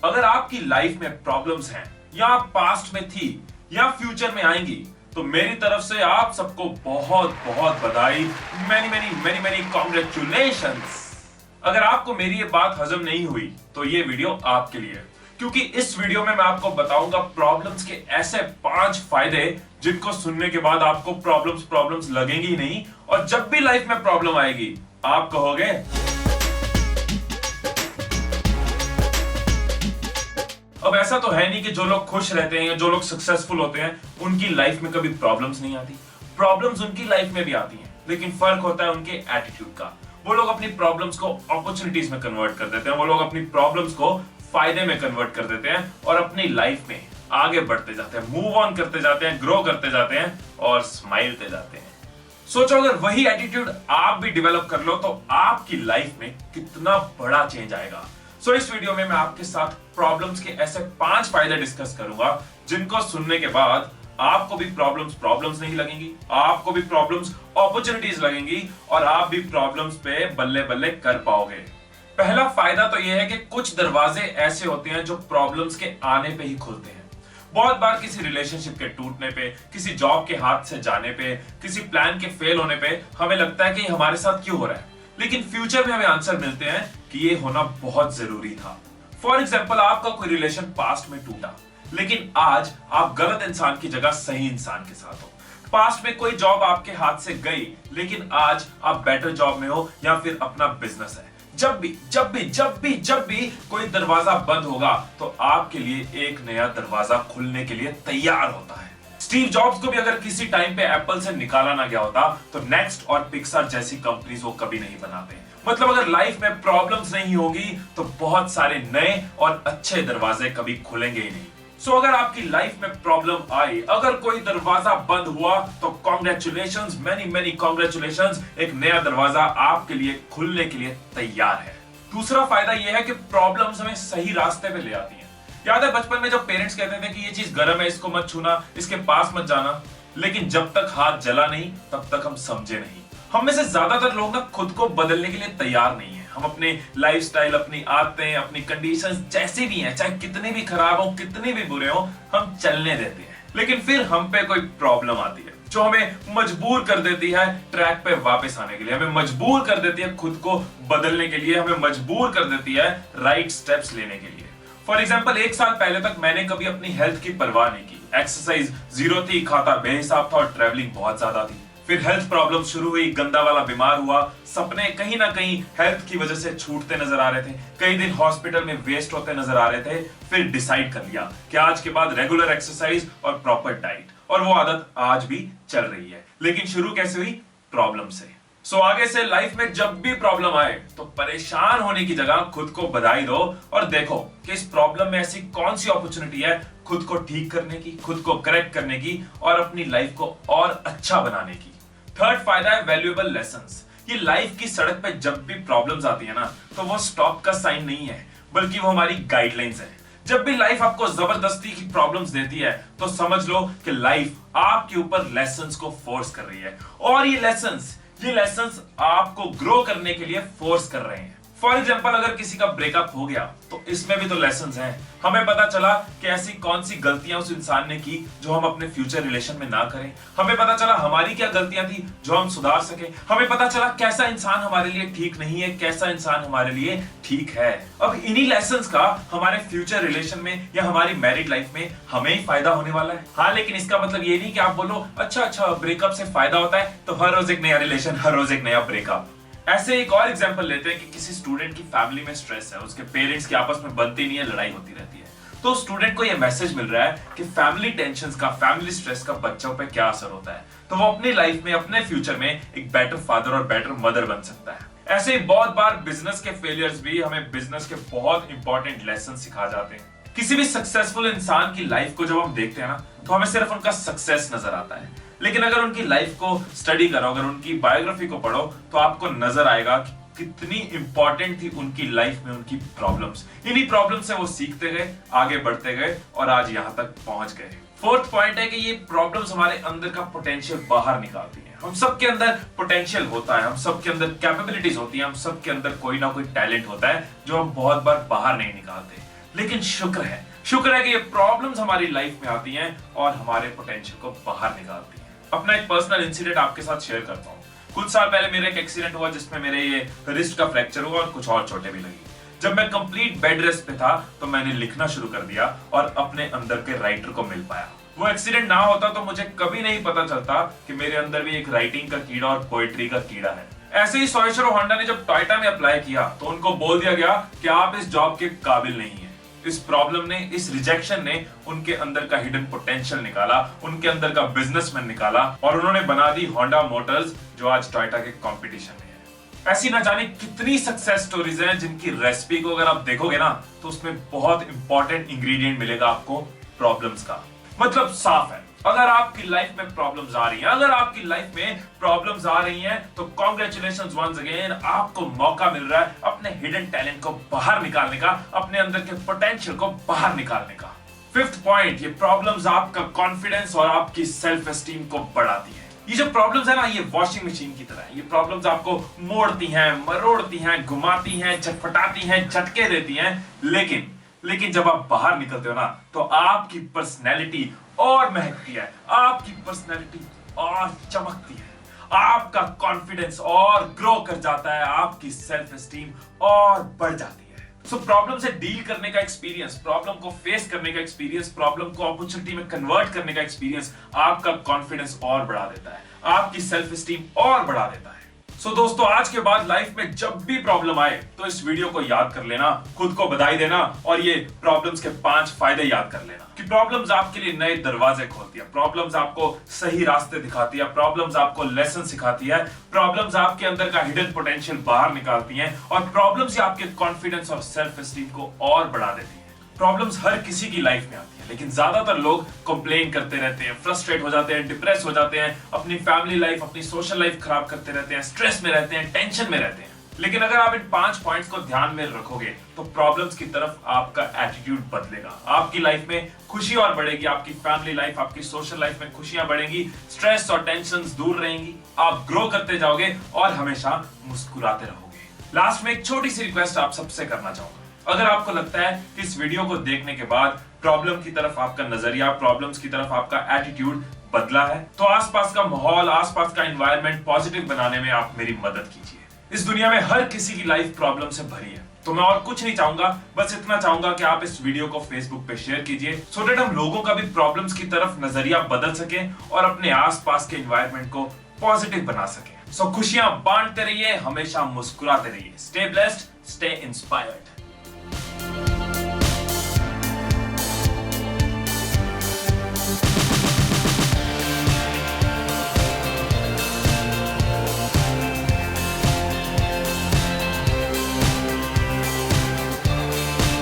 अगर आपकी लाइफ में प्रॉब्लम्स हैं या आप पास्ट में थी या फ्यूचर में आएंगी तो मेरी तरफ से आप सबको बहुत बहुत बधाई, many many many many congratulations. अगर आपको मेरी ये बात हजम नहीं हुई तो ये वीडियो आपके लिए है, क्योंकि इस वीडियो में मैं आपको बताऊंगा प्रॉब्लम्स के ऐसे 5 फायदे जिनको सुनने के बाद आपको प्रॉब्लम्स लगेंगी ही नहीं, और जब भी लाइफ में प्रॉब्लम आएगी आप कहोगे अब ऐसा तो है नहीं कि जो लोग खुश रहते हैं या जो लोग सक्सेसफुल होते हैं उनकी लाइफ में कभी प्रॉब्लम्स नहीं आती। प्रॉब्लम्स उनकी लाइफ में भी आती हैं, लेकिन फर्क होता है उनके एटीट्यूड का। वो लोग अपनी प्रॉब्लम्स को अपॉर्चुनिटीज में कन्वर्ट कर देते हैं, वो लोग अपनी प्रॉब्लम्स को फायदे में कन्वर्ट कर देते हैं और अपनी लाइफ में आगे बढ़ते जाते हैं, मूव ऑन करते जाते हैं, ग्रो करते जाते हैं और स्माइलते जाते हैं। सोचो अगर वही एटीट्यूड आप भी डेवलप कर लो तो आपकी लाइफ में कितना बड़ा चेंज आएगा। सो इस वीडियो में मैं आपके साथ प्रॉब्लम्स के ऐसे 5 फायदे डिस्कस करूंगा जिनको सुनने के बाद आपको भी प्रॉब्लम्स नहीं लगेंगी, आपको भी प्रॉब्लम्स अपॉर्चुनिटीज लगेंगी और आप भी प्रॉब्लम्स पे बल्ले बल्ले कर पाओगे। पहला फायदा तो यह है कि कुछ दरवाजे ऐसे होते हैं जो प्रॉब्लम्स के आने पे ही खुलते हैं। बहुत बार किसी रिलेशनशिप के टूटने पे, किसी जॉब के हाथ से जाने पे, किसी प्लान के फेल होने पे हमें लगता है कि हमारे साथ क्यों हो रहा है, लेकिन फ्यूचर में हमें आंसर मिलते हैं कि ये होना बहुत जरूरी था। फॉर एग्जाम्पल, आपका कोई रिलेशन पास्ट में टूटा, लेकिन आज आप गलत इंसान की जगह सही इंसान के साथ हो। पास्ट में कोई जॉब आपके हाथ से गई, लेकिन आज आप बेटर जॉब में हो या फिर अपना बिजनेस है। जब भी कोई दरवाजा बंद होगा तो आपके लिए एक नया दरवाजा खुलने के लिए तैयार होता है। स्टीव जॉब्स को भी अगर किसी टाइम पे एप्पल से निकाला ना गया होता तो नेक्स्ट और पिक्सार जैसी कंपनीज वो कभी नहीं बनाते। मतलब अगर लाइफ में प्रॉब्लम्स नहीं होगी तो बहुत सारे नए और अच्छे दरवाजे कभी खुलेंगे ही नहीं। सो अगर आपकी लाइफ में प्रॉब्लम आई, अगर कोई दरवाजा बंद हुआ तो कॉन्ग्रेचुलेशंस, मेनी मेनी कॉन्ग्रेचुलेशंस, एक नया दरवाजा आपके लिए खुलने के लिए तैयार है। दूसरा फायदा यह है कि प्रॉब्लम्स हमें सही रास्ते पे ले आती हैं। याद है बचपन में जब पेरेंट्स कहते थे कि ये चीज गर्म है, इसको मत छूना, इसके पास मत जाना, लेकिन जब तक हाथ जला नहीं तब तक हम समझे नहीं। हम में से ज्यादातर लोग ना खुद को बदलने के लिए तैयार नहीं है। हम अपने लाइफस्टाइल, अपनी आदतें, अपनी कंडीशंस जैसी भी हैं, चाहे कितनी भी खराब हो, कितनी भी बुरे हो, हम चलने देते हैं। लेकिन फिर हम पे कोई प्रॉब्लम आती है जो हमें मजबूर कर देती है ट्रैक पे वापस आने के लिए, हमें मजबूर कर देती है खुद को बदलने के लिए, हमें मजबूर कर देती है राइट स्टेप्स लेने के लिए। फॉर एग्जाम्पल, 1 साल पहले तक मैंने कभी अपनी हेल्थ की परवाह नहीं की। एक्सरसाइज 0 थी, खाता बेहिसाब था और ट्रैवलिंग बहुत ज्यादा थी। फिर हेल्थ प्रॉब्लम शुरू हुई, गंदा वाला बीमार हुआ, सपने कहीं ना कहीं हेल्थ की वजह से छूटते नजर आ रहे थे, कई दिन हॉस्पिटल में वेस्ट होते नजर आ रहे थे। फिर डिसाइड कर लिया कि आज के बाद रेगुलर एक्सरसाइज और प्रॉपर डाइट, और वो आदत आज भी चल रही है। लेकिन शुरू कैसे हुई? प्रॉब्लम से। सो आगे से लाइफ में जब भी प्रॉब्लम आए तो परेशान होने की जगह खुद को बधाई दो और देखो कि इस प्रॉब्लम में ऐसी कौन सी अपॉर्चुनिटी है खुद को ठीक करने की, खुद को करेक्ट करने की और अपनी लाइफ को और अच्छा बनाने की। थर्ड फायदा है वैल्यूएबल लेसन्स। ये लाइफ की सड़क पे जब भी प्रॉब्लम्स आती है ना तो वो स्टॉप का साइन नहीं है, बल्कि वो हमारी गाइडलाइंस है। जब भी लाइफ आपको जबरदस्ती की प्रॉब्लम्स देती है तो समझ लो कि लाइफ आपके ऊपर लेसन्स को फोर्स कर रही है, और ये लेसन्स आपको ग्रो करने के लिए फोर्स कर रहे हैं। फॉर एग्जाम्पल, अगर किसी का ब्रेकअप हो गया तो इसमें भी तो लेसन्स हैं। हमें पता चला कि ऐसी कौन सी गलतियां उस इंसान ने की जो हम अपने फ्यूचर रिलेशन में ना करें। हमें पता चला हमारी क्या गलतियां थी जो हम सुधार सके। हमें पता चला कैसा इंसान हमारे लिए ठीक नहीं है, कैसा इंसान हमारे लिए ठीक है। अब इन्हीं लेसन्स का हमारे फ्यूचर रिलेशन में या हमारी मैरिड लाइफ में हमें ही फायदा होने वाला है। हाँ, लेकिन इसका मतलब ये नहीं कि आप बोलो अच्छा ब्रेकअप से फायदा होता है तो हर रोज एक नया रिलेशन, हर रोज एक नया ब्रेकअप। ऐसे एक और एग्जांपल लेते हैं कि किसी स्टूडेंट की फैमिली में स्ट्रेस है, उसके पेरेंट्स की आपस में बनती नहीं है, लड़ाई होती रहती है। तो स्टूडेंट को यह मैसेज मिल रहा है कि फैमिली टेंशंस का, फैमिली स्ट्रेस का बच्चों पे क्या असर होता है, तो वो अपनी लाइफ में, अपने फ्यूचर में एक बेटर फादर और बेटर मदर बन सकता है। ऐसे ही बहुत बार बिजनेस के फेलियर्स भी हमें बिजनेस के बहुत इंपॉर्टेंट लेसन सिखा जाते हैं। किसी भी सक्सेसफुल इंसान की लाइफ को जब हम देखते हैं ना तो हमें सिर्फ उनका सक्सेस नजर आता है, लेकिन अगर उनकी लाइफ को स्टडी करो, अगर उनकी बायोग्राफी को पढ़ो तो आपको नजर आएगा कि कितनी इंपॉर्टेंट थी उनकी लाइफ में उनकी प्रॉब्लम्स। इन्हीं प्रॉब्लम्स से वो सीखते गए, आगे बढ़ते गए और आज यहां तक पहुंच गए। फोर्थ पॉइंट है कि ये प्रॉब्लम्स हमारे अंदर का पोटेंशियल बाहर निकालती हैं। हम सबके अंदर पोटेंशियल होता है, हम सबके अंदर कैपेबिलिटीज होती हैं, हम सबके अंदर कोई ना कोई टैलेंट होता है जो हम बहुत बार बाहर नहीं निकालते। लेकिन शुक्र है कि ये प्रॉब्लम्स हमारी लाइफ में आती हैं और हमारे पोटेंशियल को बाहर निकालती हैं। अपना एक पर्सनल इंसिडेंट आपके साथ शेयर करता हूँ। कुछ साल पहले मेरा एक एक्सीडेंट हुआ जिसमें मेरे ये रिस्ट का फ्रैक्चर हुआ और कुछ और चोटें भी लगी। जब मैं कंप्लीट बेड रेस्ट पे था तो मैंने लिखना शुरू कर दिया और अपने अंदर के राइटर को मिल पाया। वो एक्सीडेंट ना होता तो मुझे कभी नहीं पता चलता कि मेरे अंदर भी एक राइटिंग का कीड़ा और पोएट्री का कीड़ा है। ऐसे ही सोइशिरो होंडा ने जब टोयोटा में अप्लाई किया तो उनको बोल दिया गया कि आप इस जॉब के काबिल नहीं है। इस प्रॉब्लम ने, इस रिजेक्शन ने उनके अंदर का हिडन पोटेंशियल निकाला, उनके अंदर का बिजनेसमैन निकाला और उन्होंने बना दी होंडा मोटर्स, जो आज टोयोटा के कंपटीशन में है। ऐसी ना जाने कितनी सक्सेस स्टोरीज हैं जिनकी रेसिपी को अगर आप देखोगे ना तो उसमें बहुत इंपॉर्टेंट इंग्रेडिएंट मिलेगा आपको प्रॉब्लम्स का। मतलब साफ है, अगर आपकी लाइफ में प्रॉब्लम्स आ रही हैं, तो कांग्रेचुलेशंस वंस अगेन, आपको मौका मिल रहा है अपने हिडन टैलेंट को बाहर निकालने का, अपने अंदर के पोटेंशियल को बाहर निकालने का। फिफ्थ पॉइंट, ये प्रॉब्लम्स आपका कॉन्फिडेंस और आपकी सेल्फ एस्टीम को बढ़ाती है। ये जो प्रॉब्लम्स है ना, ये वॉशिंग मशीन की तरह है। ये प्रॉब्लम्स आपको मोड़ती हैं, मरोड़ती हैं, घुमाती हैं, चटपटाती हैं, झटके देती हैं, लेकिन जब आप बाहर निकलते हो ना तो आपकी पर्सनैलिटी और महकती है, आपकी पर्सनैलिटी और चमकती है, आपका कॉन्फिडेंस और ग्रो कर जाता है, आपकी सेल्फ एस्टीम और बढ़ जाती है। सो प्रॉब्लम से डील करने का एक्सपीरियंस, प्रॉब्लम को फेस करने का एक्सपीरियंस, प्रॉब्लम को अपॉर्चुनिटी में कन्वर्ट करने का एक्सपीरियंस आपका कॉन्फिडेंस और बढ़ा देता है, आपकी सेल्फ एस्टीम और बढ़ा देता है। सो दोस्तों, आज के बाद लाइफ में जब भी प्रॉब्लम आए तो इस वीडियो को याद कर लेना, खुद को बधाई देना और ये प्रॉब्लम्स के 5 फायदे याद कर लेना कि प्रॉब्लम्स आपके लिए नए दरवाजे खोलती है, प्रॉब्लम्स आपको सही रास्ते दिखाती है, प्रॉब्लम्स आपको लेसन सिखाती है, प्रॉब्लम्स आपके अंदर का हिडन पोटेंशियल बाहर निकालती हैं और प्रॉब्लम्स आपके कॉन्फिडेंस और सेल्फ एस्टीम को और बढ़ा देती है। प्रॉब्लम्स हर किसी की लाइफ में आती है, लेकिन ज्यादातर लोग कंप्लेन करते रहते हैं, फ्रस्ट्रेट हो जाते हैं, डिप्रेस हो जाते हैं, अपनी फैमिली लाइफ, अपनी सोशल लाइफ खराब करते रहते हैं, स्ट्रेस में रहते हैं, टेंशन में रहते हैं। लेकिन अगर आप इन 5 पॉइंट्स को ध्यान में रखोगे तो प्रॉब्लम्स की तरफ आपका एटीट्यूड बदलेगा, आपकी लाइफ में खुशी और बढ़ेगी, आपकी फैमिली लाइफ, आपकी सोशल लाइफ में खुशियां बढ़ेंगी, स्ट्रेस और टेंशन दूर रहेंगी, आप ग्रो करते जाओगे और हमेशा मुस्कुराते रहोगे। लास्ट में एक छोटी सी रिक्वेस्ट आप सबसे करना चाहूंगा, अगर आपको लगता है कि इस वीडियो को देखने के बाद प्रॉब्लम की तरफ आपका नजरिया, प्रॉब्लम्स की तरफ आपका एटीट्यूड बदला है, तो आसपास का माहौल, आसपास का एनवायरनमेंट पॉजिटिव बनाने में आप मेरी मदद कीजिए। इस दुनिया में हर किसी की लाइफ प्रॉब्लम से भरी है, तो मैं और कुछ नहीं चाहूंगा, बस इतना चाहूंगा कि आप इस वीडियो को फेसबुक पे शेयर कीजिए, सो दैट हम लोगों का भी प्रॉब्लम्स की तरफ नजरिया बदल सके और अपने आसपास के एनवायरनमेंट को पॉजिटिव बना सके। सो खुशियां बांटते रहिए, हमेशा मुस्कुराते रहिए। Stay blessed, stay inspired.